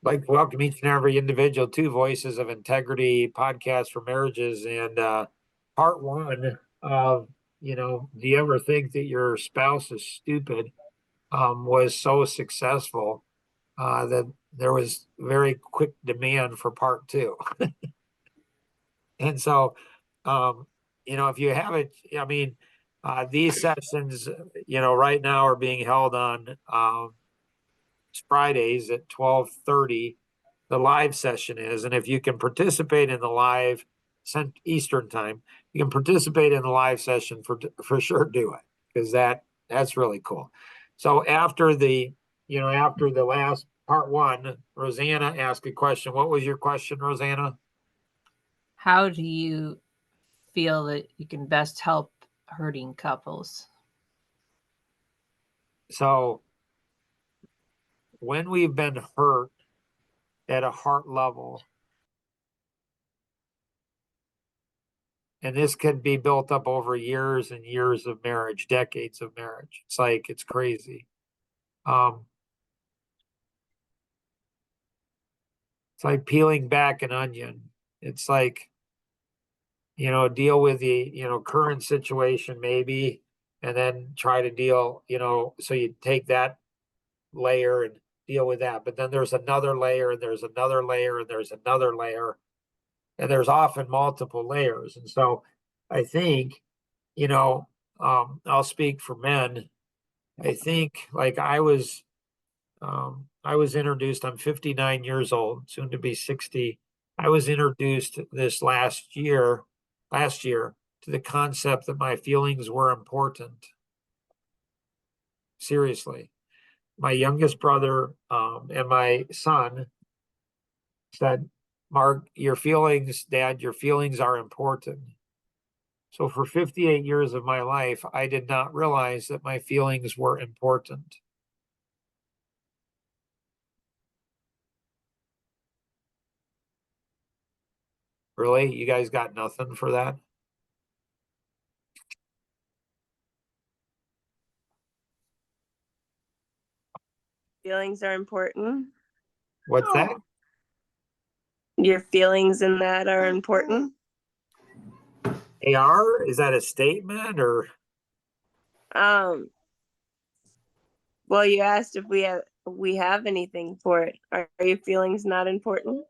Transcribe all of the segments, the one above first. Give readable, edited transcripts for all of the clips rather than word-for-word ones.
like to welcome each and every individual to Voices of Integrity podcast for marriages. And part one of, do you ever think that your spouse is stupid, was so successful that there was very quick demand for part two. And so, if you have it, I mean, these sessions, right now are being held on Fridays at 12:30. The live session is, and if you can participate in the live Eastern time, you can participate in the live session for sure. Do it, because that's really cool. So after the last part one, Rosanna asked a question. What was your question, Rosanna? How do you feel that you can best help hurting couples? So when we've been hurt at a heart level, and this could be built up over years and years of marriage, decades of marriage. It's crazy. It's like peeling back an onion. It's like, deal with the, current situation maybe, and then try to deal, so you take that layer and deal with that. But then there's another layer, and there's another layer, and there's another layer, and there's often multiple layers. And so I think, I'll speak for men. I think like I was introduced, I'm 59 years old, soon to be 60. I was introduced this last year to the concept that my feelings were important. Seriously. My youngest brother and my son said, Mark, Dad, your feelings are important. So for 58 years of my life, I did not realize that my feelings were important. Really? You guys got nothing for that? Feelings are important. What's that? Your feelings in that are important. They are? Is that a statement or? Well, you asked if we have anything for it. Are your feelings not important?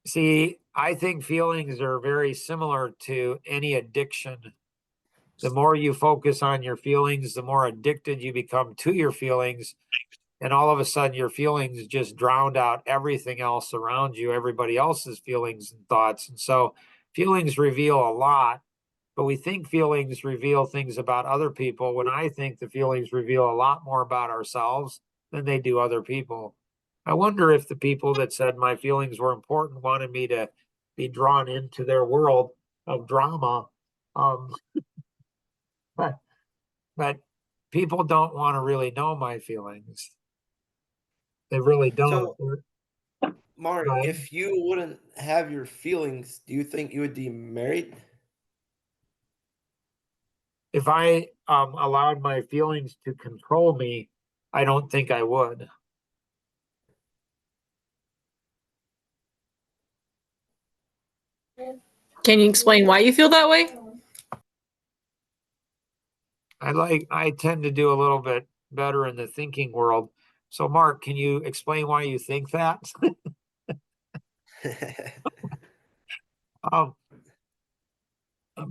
See, I think feelings are very similar to any addiction. The more you focus on your feelings, the more addicted you become to your feelings. And all of a sudden, your feelings just drowned out everything else around you, everybody else's feelings and thoughts. And so feelings reveal a lot, but we think feelings reveal things about other people, when I think the feelings reveal a lot more about ourselves than they do other people. I wonder if the people that said my feelings were important wanted me to be drawn into their world of drama. But people don't want to really know my feelings. They really don't. So, Mark, if you wouldn't have your feelings, do you think you would be married? If I allowed my feelings to control me, I don't think I would. Can you explain why you feel that way? I tend to do a little bit better in the thinking world. So Mark, can you explain why you think that?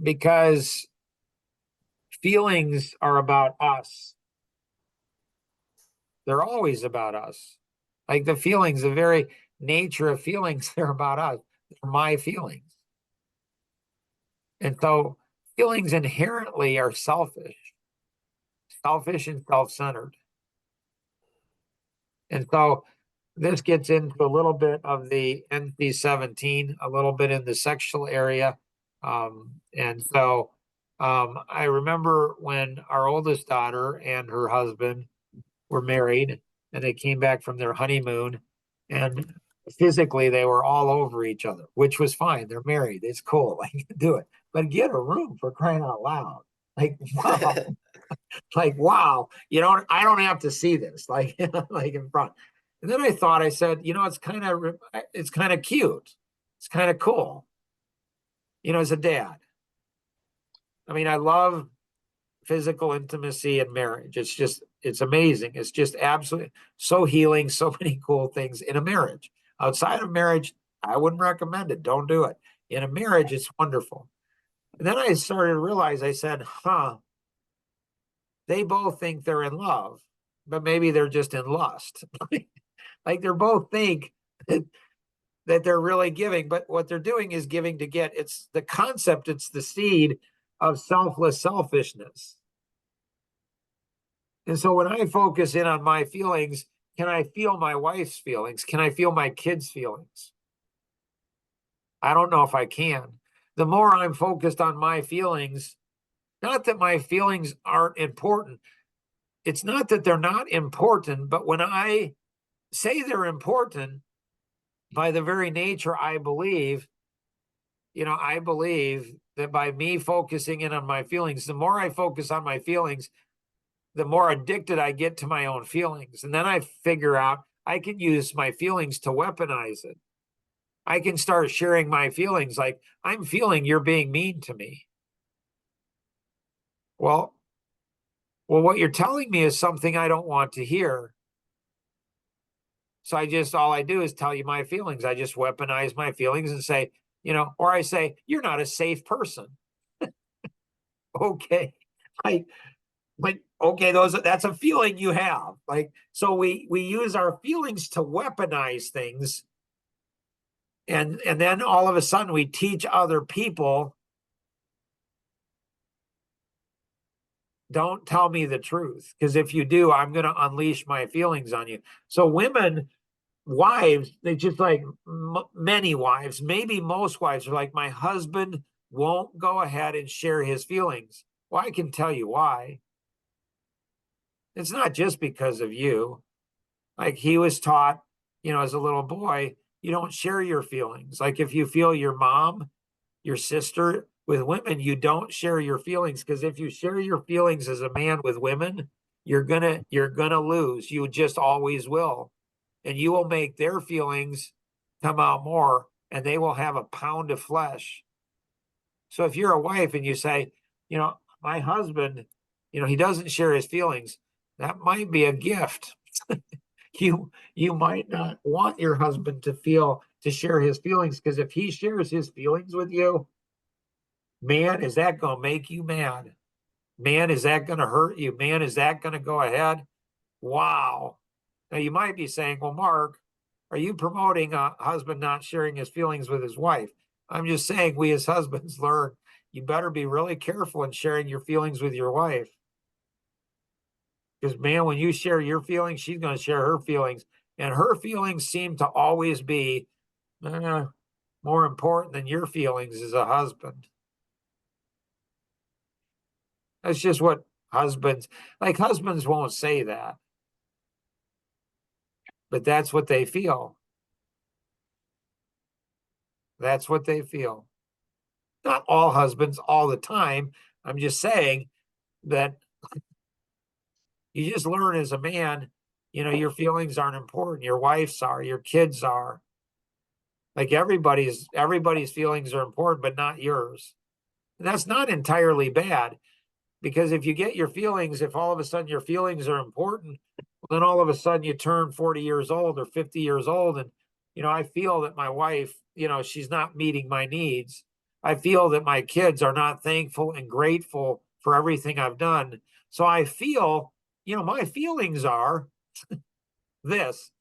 Because feelings are about us. They're always about us. Like the feelings, the very nature of feelings, they're about us. They're my feelings. And so feelings inherently are selfish and self-centered. And so this gets into a little bit of the NC-17, a little bit in the sexual area. And so I remember when our oldest daughter and her husband were married, and they came back from their honeymoon, and physically they were all over each other, which was fine. They're married. It's cool. I can do it. But get a room, for crying out loud. Like, wow. Like, wow. I don't have to see this, like, like in front. And then I said, it's kind of cute. It's kind of cool. As a dad. I mean, I love physical intimacy in marriage. It's amazing. It's just absolutely so healing, so many cool things in a marriage. Outside of marriage, I wouldn't recommend it. Don't do it. In a marriage, it's wonderful. And then I started to realize, I said, they both think they're in love, but maybe they're just in lust. Like they both think that they're really giving, but what they're doing is giving to get. It's the concept, it's the seed of selfless selfishness. And so when I focus in on my feelings, can I feel my wife's feelings? Can I feel my kids' feelings? I don't know if I can. The more I'm focused on my feelings, not that my feelings aren't important. It's not that they're not important, but when I say they're important, by the very nature, I believe that by me focusing in on my feelings, the more I focus on my feelings, the more addicted I get to my own feelings. And then I figure out I can use my feelings to weaponize it. I can start sharing my feelings like, I'm feeling you're being mean to me. Well, what you're telling me is something I don't want to hear. So all I do is tell you my feelings. I just weaponize my feelings and say, or I say, you're not a safe person. Okay. Okay, that's a feeling you have. So we use our feelings to weaponize things. And then all of a sudden we teach other people, don't tell me the truth, because if you do, I'm going to unleash my feelings on you. So wives, they just like many wives, maybe most wives are like, my husband won't go ahead and share his feelings. Well, I can tell you why. It's not just because of you. Like he was taught, as a little boy, you don't share your feelings. Like if you feel your mom, your sister with women, you don't share your feelings, because if you share your feelings as a man with women, you're gonna lose. You just always will. And you will make their feelings come out more, and they will have a pound of flesh. So if you're a wife and you say, my husband, he doesn't share his feelings, that might be a gift. You might not want your husband to share his feelings, because if he shares his feelings with you, man, is that going to make you mad? Man, is that going to hurt you? Man, is that going to go ahead? Wow. Now you might be saying, well, Mark, are you promoting a husband not sharing his feelings with his wife? I'm just saying, we as husbands learn, you better be really careful in sharing your feelings with your wife. Because man, when you share your feelings, she's going to share her feelings. And her feelings seem to always be more important than your feelings as a husband. That's just what husbands won't say that. But that's what they feel. That's what they feel. Not all husbands all the time. I'm just saying that you just learn as a man, your feelings aren't important. Your wife's are, your kids are. Like everybody's feelings are important, but not yours. And that's not entirely bad, because if you get your feelings, if all of a sudden your feelings are important, then all of a sudden you turn 40 years old or 50 years old. And, I feel that my wife, she's not meeting my needs. I feel that my kids are not thankful and grateful for everything I've done. So I feel, my feelings are this.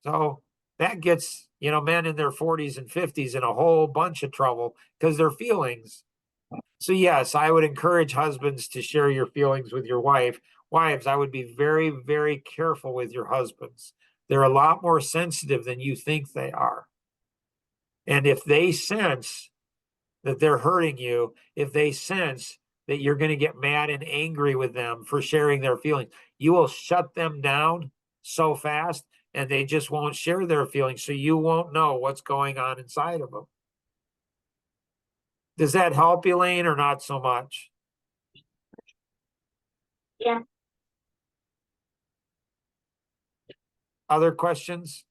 So that gets, men in their 40s and 50s in a whole bunch of trouble because their feelings. So yes, I would encourage husbands to share your feelings with your wife. Wives, I would be very, very careful with your husbands. They're a lot more sensitive than you think they are. And if they sense that they're hurting you, if they sense that you're going to get mad and angry with them for sharing their feelings, you will shut them down so fast, and they just won't share their feelings. So you won't know what's going on inside of them. Does that help, Elaine, or not so much? Yeah. Other questions?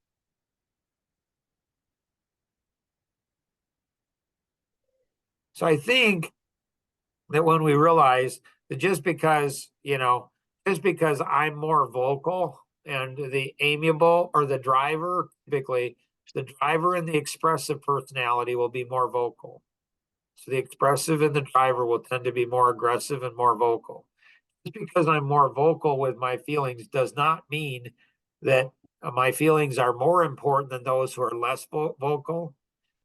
So I think that when we realize that just because I'm more vocal and the amiable or the driver, typically the driver and the expressive personality will be more vocal. So the expressive and the driver will tend to be more aggressive and more vocal. Just because I'm more vocal with my feelings does not mean that my feelings are more important than those who are less vocal.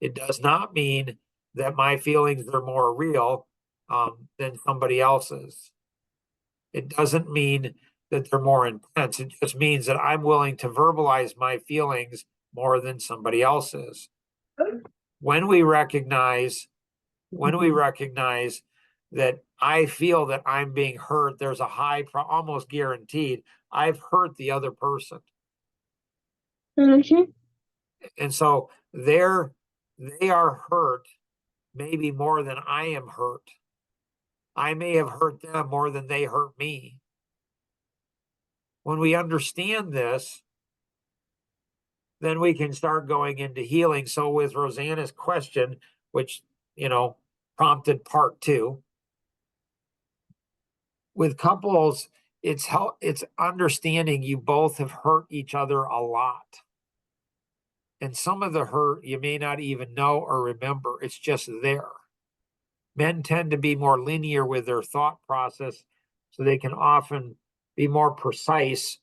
It does not mean that my feelings are more real than somebody else's. It doesn't mean that they're more intense. It just means that I'm willing to verbalize my feelings more than somebody else's. When we recognize that I feel that I'm being hurt, there's a high, almost guaranteed, I've hurt the other person. And so they are hurt maybe more than I am hurt. I may have hurt them more than they hurt me. When we understand this, then we can start going into healing. So with Rosanna's question, which, prompted part 2, with couples, it's understanding you both have hurt each other a lot. And some of the hurt you may not even know or remember. It's just there. Men tend to be more linear with their thought process, so they can often be more precise,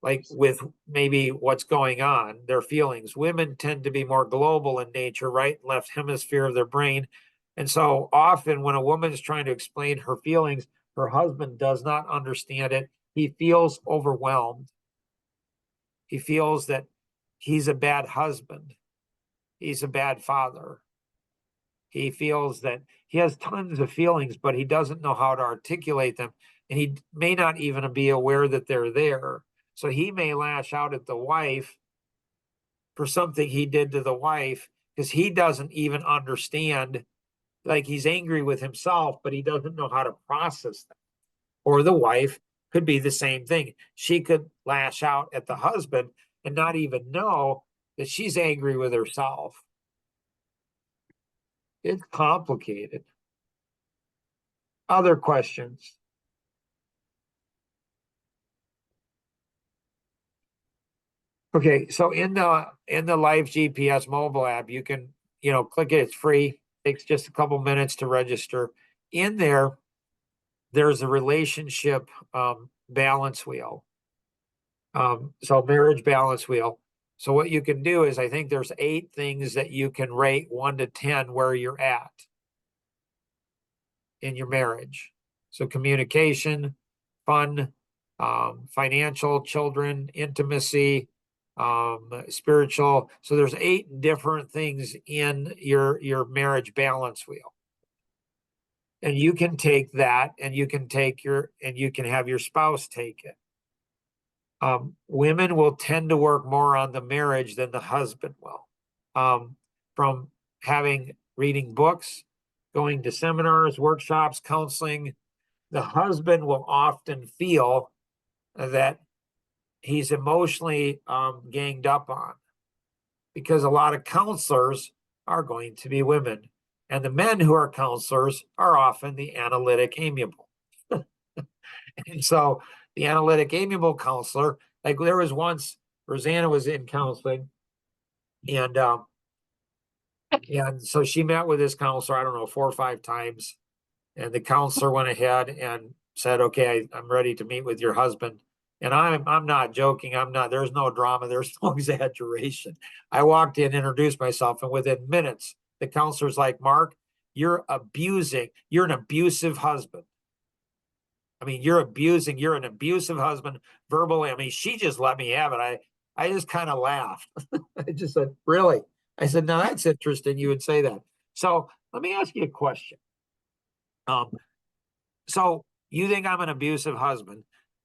like with maybe what's going on, their feelings. Women tend to be more global in nature, right? Left hemisphere of their brain. And so often when a woman is trying to explain her feelings, her husband does not understand it. He feels overwhelmed. He feels that he's a bad husband. He's a bad father. He feels that he has tons of feelings, but he doesn't know how to articulate them. And he may not even be aware that they're there. So he may lash out at the wife for something he did to the wife because he doesn't even understand. Like, he's angry with himself, but he doesn't know how to process that. Or the wife could be the same thing. She could lash out at the husband and not even know that she's angry with herself. It's complicated. Other questions? Okay, so in the Life GPS mobile app, you can, click it. It's free. Takes just a couple minutes to register. In there's a relationship balance wheel. So marriage balance wheel. So what you can do is, I think there's 8 things that you can rate 1 to 10 where you're at in your marriage. So communication, fun, financial, children, intimacy, spiritual. So there's 8 different things in your marriage balance wheel. And you can take that and you can have your spouse take it. Women will tend to work more on the marriage than the husband will. From reading books, going to seminars, workshops, counseling, the husband will often feel that he's emotionally ganged up on, because a lot of counselors are going to be women. And the men who are counselors are often the analytic amiable. And so the analytic amiable counselor, like there was once, Rosanna was in counseling, and so she met with this counselor, I don't know, 4 or 5 times. And the counselor went ahead and said, okay, I'm ready to meet with your husband. And I'm not joking. There's no drama. There's no exaggeration. I walked in, introduced myself, and within minutes, the counselor's like, Mark, you're an abusive husband. I mean, you're an abusive husband verbally. I mean, she just let me have it. I just kind of laughed. I just said, really? I said, now that's interesting you would say that. So let me ask you a question. So you think I'm an abusive husband.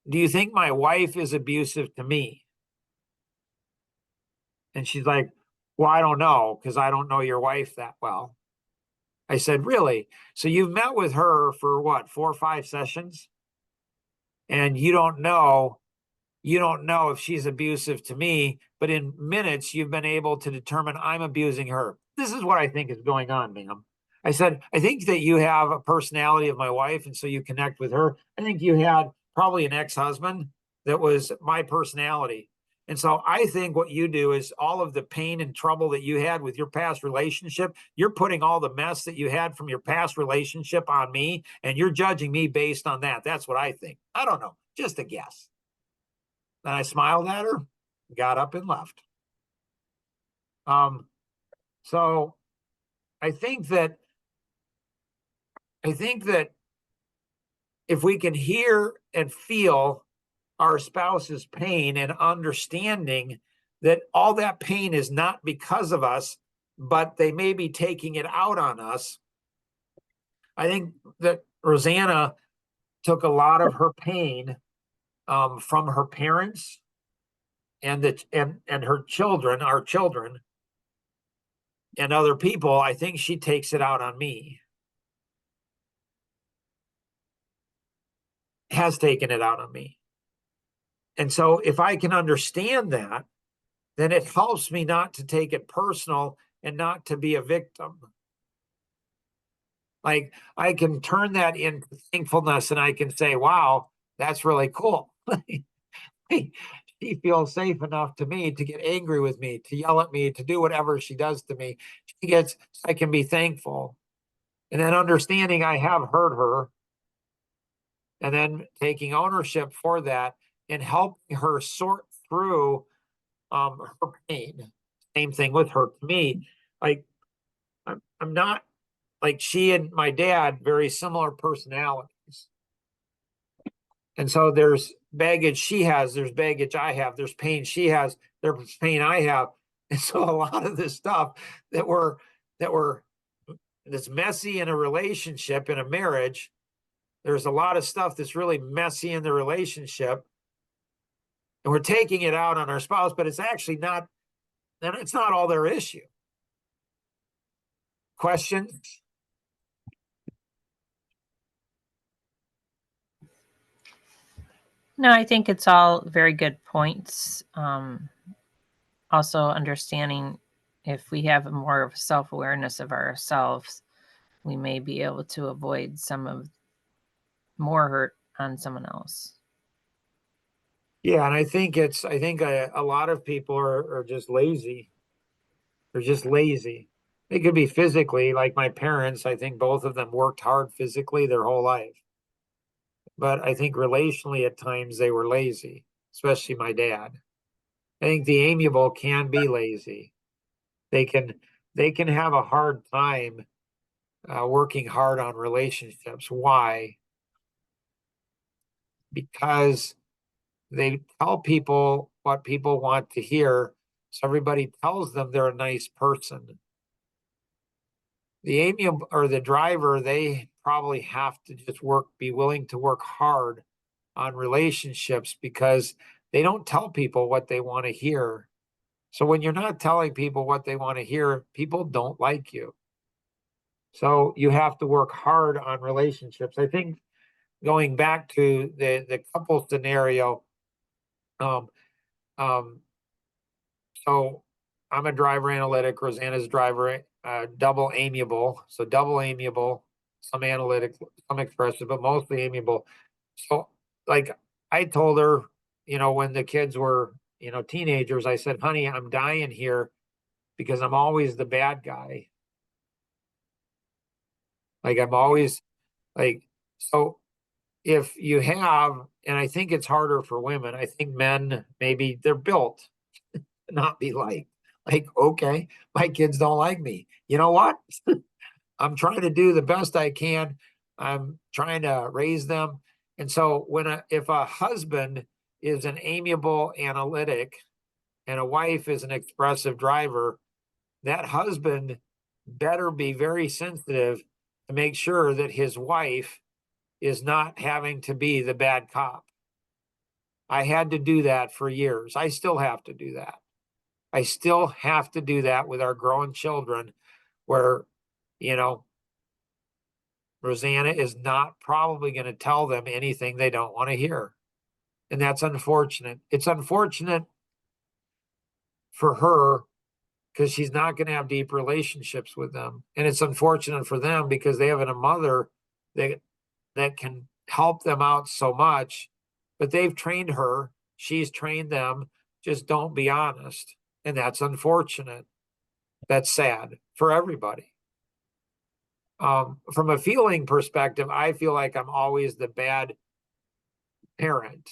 Do you think my wife is abusive to me? And she's like, well, I don't know, because I don't know your wife that well. I said, really? So you've met with her for what, 4 or 5 sessions? And you don't know you don't know if she's abusive to me, but in minutes you've been able to determine I'm abusing her. This is what I think is going on, ma'am. I said, I think that you have a personality of my wife, and so you connect with her. I think you had probably an ex-husband that was my personality. And so I think what you do is all of the pain and trouble that you had with your past relationship, you're putting all the mess that you had from your past relationship on me, and you're judging me based on that. That's what I think. I don't know, just a guess. And I smiled at her, got up and left. So I think that if we can hear and feel our spouse's pain and understanding that all that pain is not because of us, but they may be taking it out on us. I think that Rosanna took a lot of her pain from her parents and her children, our children, and other people. I think she takes it out on me. Has taken it out on me. And so if I can understand that, then it helps me not to take it personal and not to be a victim. Like I can turn that into thankfulness and I can say, wow, that's really cool. She feels safe enough to me to get angry with me, to yell at me, to do whatever she does to me. I can be thankful. And then understanding I have hurt her, and then taking ownership for that and helping her sort through her pain. Same thing with her. To me, like I'm not like she and my dad, very similar personalities. And so there's baggage she has, there's baggage I have, there's pain she has, there's pain I have. And so a lot of this stuff that's messy in a relationship, in a marriage, there's a lot of stuff that's really messy in the relationship. And we're taking it out on our spouse, but it's actually not, and it's not all their issue. Questions? No, I think it's all very good points. Also understanding if we have more of a self-awareness of ourselves, we may be able to avoid some of more hurt on someone else. Yeah, and I think a lot of people are just lazy. They're just lazy. They could be physically, like my parents. I think both of them worked hard physically their whole life. But I think relationally at times they were lazy, especially my dad. I think the amiable can be lazy. They can have a hard time working hard on relationships. Why? Because they tell people what people want to hear. So everybody tells them they're a nice person. The amiable or the driver, they probably have to just be willing to work hard on relationships because they don't tell people what they want to hear. So when you're not telling people what they want to hear, people don't like you. So you have to work hard on relationships. I think going back to the couple scenario, so I'm a driver analytic, Rosanna's driver, double amiable. So double amiable, some analytic, some expressive, but mostly amiable. So like I told her, when the kids were, teenagers, I said, honey, I'm dying here because I'm always the bad guy. Like I'm always like, so if you have, and I think it's harder for women, I think men, maybe they're built to not be liked. Like, okay, my kids don't like me. You know what? I'm trying to do the best I can. I'm trying to raise them. And so if a husband is an amiable analytic and a wife is an expressive driver, that husband better be very sensitive to make sure that his wife is not having to be the bad cop. I had to do that for years. I still have to do that. I still have to do that with our growing children where, Rosanna is not probably going to tell them anything they don't want to hear. And that's unfortunate. It's unfortunate for her because she's not going to have deep relationships with them. And it's unfortunate for them because they have a mother that can help them out so much, but they've trained her. She's trained them. Just don't be honest. And that's unfortunate. That's sad for everybody. From a feeling perspective, I feel like I'm always the bad parent.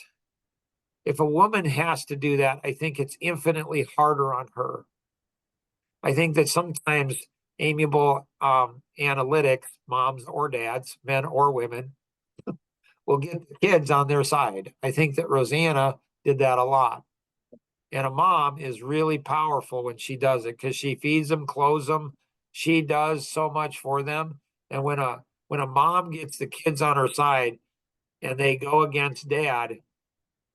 If a woman has to do that, I think it's infinitely harder on her. I think that sometimes amiable analytics, moms or dads, men or women, will get the kids on their side. I think that Rosanna did that a lot. And a mom is really powerful when she does it because she feeds them, clothes them. She does so much for them. And when a mom gets the kids on her side and they go against dad,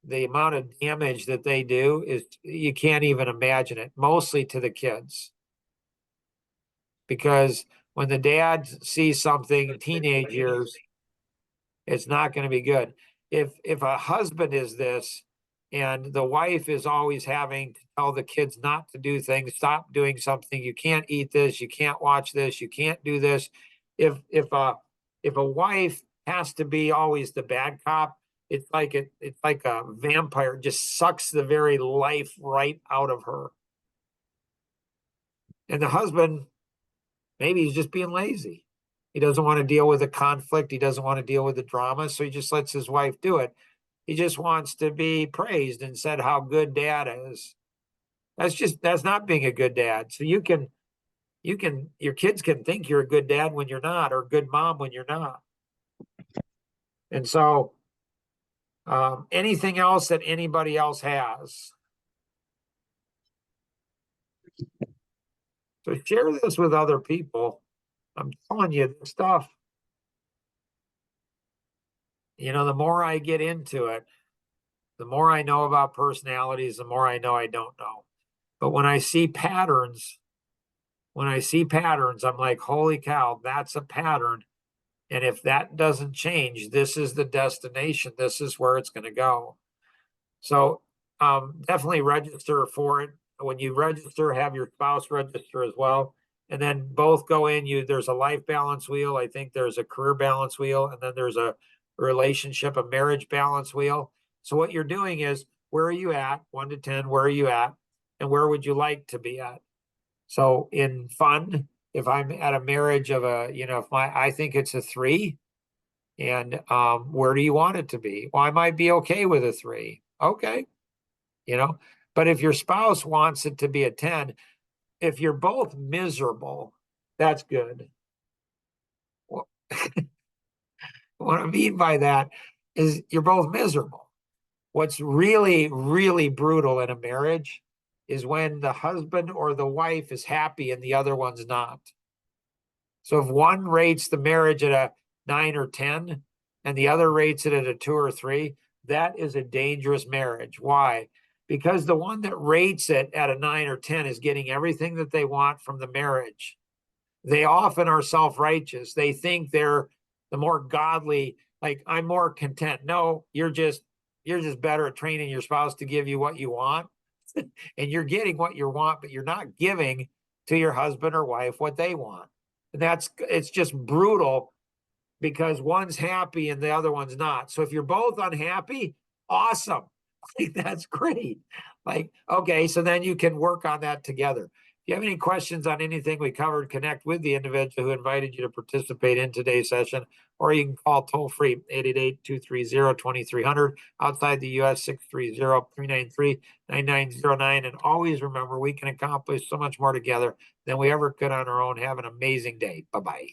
the amount of damage that they do is you can't even imagine it, mostly to the kids. Because when the dad sees something in teenage years, it's not going to be good. If a husband is this and the wife is always having to tell the kids not to do things, stop doing something, you can't eat this, you can't watch this, you can't do this. If a wife has to be always the bad cop, it's like a vampire, it just sucks the very life right out of her. And the husband, maybe he's just being lazy. He doesn't want to deal with the conflict. He doesn't want to deal with the drama. So he just lets his wife do it. He just wants to be praised and said how good dad is. That's not being a good dad. So your kids can think you're a good dad when you're not, or a good mom when you're not. And so anything else that anybody else has. So share this with other people. I'm telling you this stuff. You know, the more I get into it, the more I know about personalities, the more I know I don't know. But when I see patterns, I'm like, holy cow, that's a pattern. And if that doesn't change, this is the destination. This is where it's going to go. So definitely register for it. When you register, have your spouse register as well. And then both go in. There's a life balance wheel. I think there's a career balance wheel. And then there's a relationship, a marriage balance wheel. So what you're doing is, where are you at? 1 to 10, where are you at? And where would you like to be at? So in fun, if I'm at a marriage of I think it's a 3. And where do you want it to be? Well, I might be okay with a 3. Okay. But if your spouse wants it to be a 10, if you're both miserable, that's good. Well, what I mean by that is you're both miserable. What's really, really brutal in a marriage is when the husband or the wife is happy and the other one's not. So if one rates the marriage at a 9 or 10 and the other rates it at a 2 or 3, that is a dangerous marriage. Why? Because the one that rates it at a 9 or 10 is getting everything that they want from the marriage. They often are self-righteous. They think they're the more godly, like, I'm more content. No, you're just better at training your spouse to give you what you want. And you're getting what you want, but you're not giving to your husband or wife what they want. And it's just brutal because one's happy and the other one's not. So if you're both unhappy, awesome. Like, that's great. Like, okay, so then you can work on that together. If you have any questions on anything we covered, connect with the individual who invited you to participate in today's session, or you can call toll free 888-230-2300, outside the US 630-393-9909. And always remember, we can accomplish so much more together than we ever could on our own. Have an amazing day. Bye-bye.